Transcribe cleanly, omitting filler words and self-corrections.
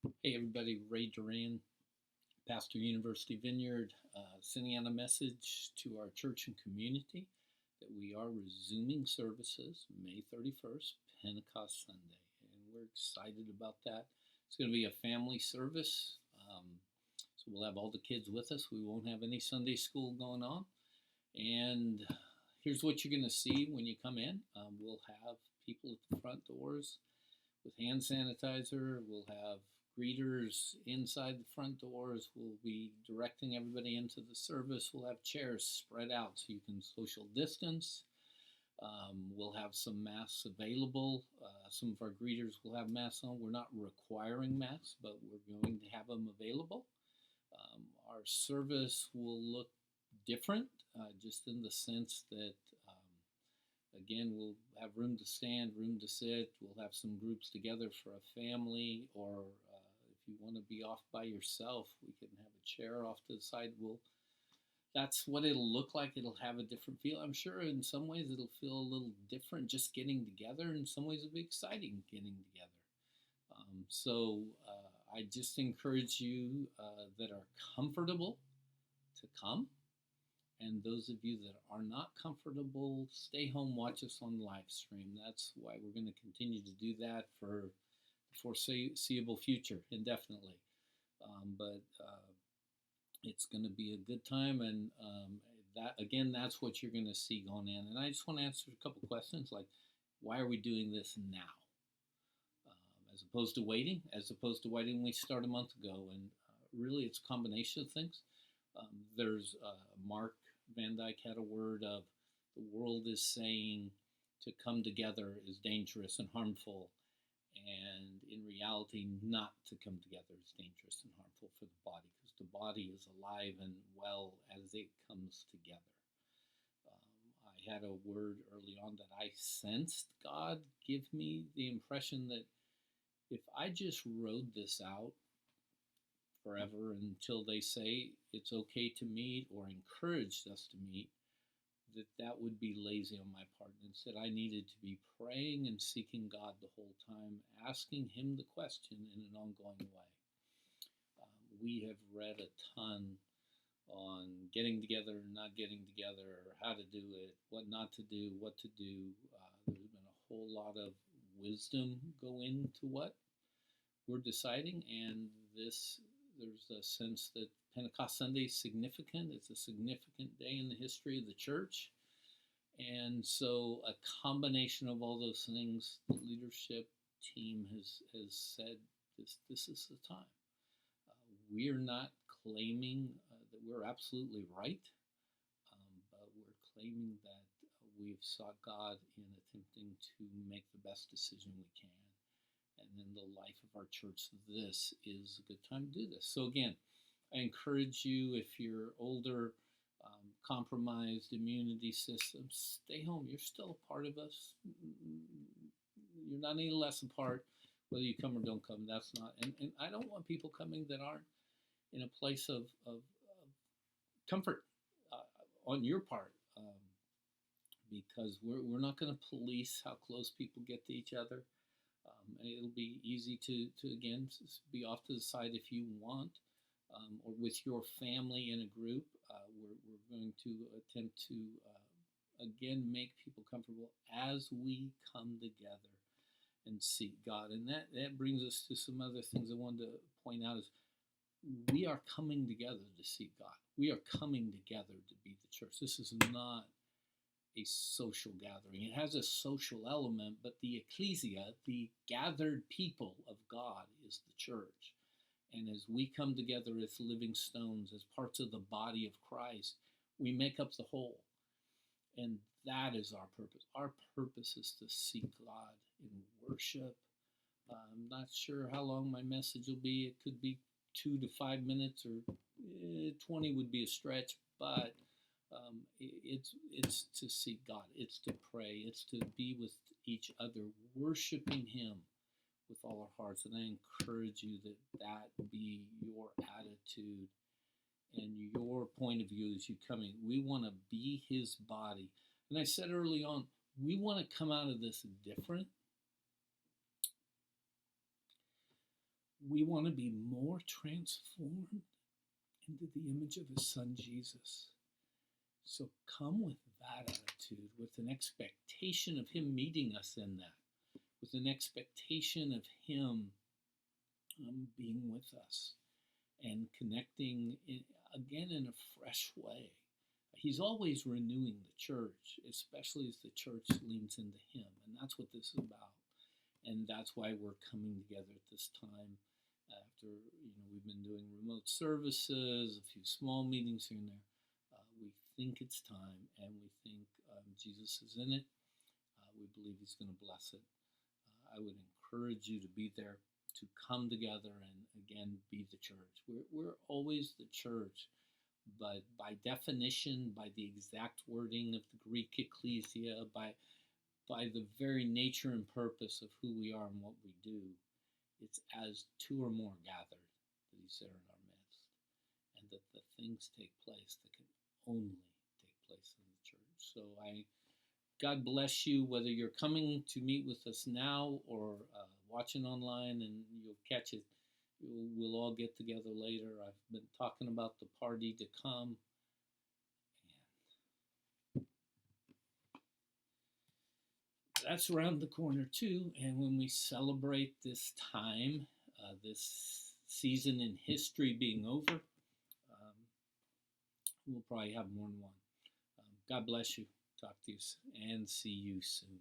Hey everybody, Ray Duran, Pastor University Vineyard, sending out a message to our church and community that we are resuming services May 31st, Pentecost Sunday, and we're excited about that. It's going to be a family service, so we'll have all the kids with us. We won't have any Sunday school going on, and here's what you're going to see when you come in. We'll have people at the front doors with hand sanitizer. We'll have greeters inside the front doors. We'll be directing everybody into the service. We'll have chairs spread out so you can social distance. We'll have some masks available. Some of our greeters will have masks on. We're not requiring masks, but we're going to have them available. Our service will look different, just in the sense that again, we'll have room to stand, room to sit. We'll have some groups together for a family, or if you want to be off by yourself, we can have a chair off to the side. That's what it'll look like. It'll have a different feel. I'm sure in some ways it'll feel a little different just getting together. In some ways it'll be exciting getting together. I just encourage you that are comfortable to come. And those of you that are not comfortable, stay home, watch us on the live stream. That's why we're going to continue to do that for the foreseeable future, indefinitely. But it's going to be a good time, and that's what you're going to see going in. And I just want to answer a couple questions, like, why are we doing this now? As opposed to waiting, we start a month ago, and really it's a combination of things. There's Mark Van Dyke had a word of the world is saying to come together is dangerous and harmful, and in reality, not to come together is dangerous and harmful for the body, because the body is alive and well as it comes together. I had a word early on that I sensed God give me the impression that if I just rode this out forever until they say it's okay to meet or encouraged us to meet, that would be lazy on my part. And instead, I needed to be praying and seeking God the whole time, asking Him the question in an ongoing way. We have read a ton on getting together and not getting together, or how to do it, what not to do, what to do. There's been a whole lot of wisdom go into what we're deciding, and there's a sense that Pentecost Sunday is significant. It's a significant day in the history of the church. And so a combination of all those things, the leadership team has said this is the time. We're not claiming that we're absolutely right, but we're claiming that we've sought God in attempting to make the best decision we can. And in the life of our church, this is a good time to do this. So again, I encourage you, if you're older, compromised immunity system, stay home. You're still a part of us. You're not any less a part whether you come or don't come. That's not, and I don't want people coming that aren't in a place of comfort on your part, because we're not going to police how close people get to each other. It'll be easy to again be off to the side if you want, or with your family in a group. We're going to attempt to again make people comfortable as we come together and seek God. And that brings us to some other things I wanted to point out. Is we are coming together to seek God. We are coming together to be the church. This is not a social gathering. It has a social element, but the ecclesia, the gathered people of God, is the church. And as we come together as living stones, as parts of the body of Christ, we make up the whole. And that is our purpose. Our purpose is to seek God in worship. I'm not sure how long my message will be. It could be 2 to 5 minutes, or 20 would be a stretch, but it's to seek God. It's to pray. It's to be with each other, worshiping Him with all our hearts. And I encourage you that be your attitude and your point of view as you come in. We want to be His body. And I said early on, we want to come out of this different. we want to be more transformed into the image of his son Jesus. So come with that attitude, with an expectation of him meeting us in that, with an expectation of him being with us and connecting again in a fresh way. He's always renewing the church, especially as the church leans into him. And that's what this is about. And that's why we're coming together at this time after, we've been doing remote services, a few small meetings here and there. We think it's time, and we think Jesus is in it. We believe he's going to bless it. I would encourage you to be there, to come together and, again, be the church. We're always the church, but by definition, by the exact wording of the Greek ecclesia, by the very nature and purpose of who we are and what we do, it's as two or more gathered that he's there in our midst, and that the things take place that can only take place in the church. So God bless you, whether you're coming to meet with us now or watching online, and you'll catch it. We'll all get together later. I've been talking about the party to come. And that's around the corner too. And when we celebrate this time, this season in history being over, we'll probably have more than one. God bless you. Talk to you and see you soon.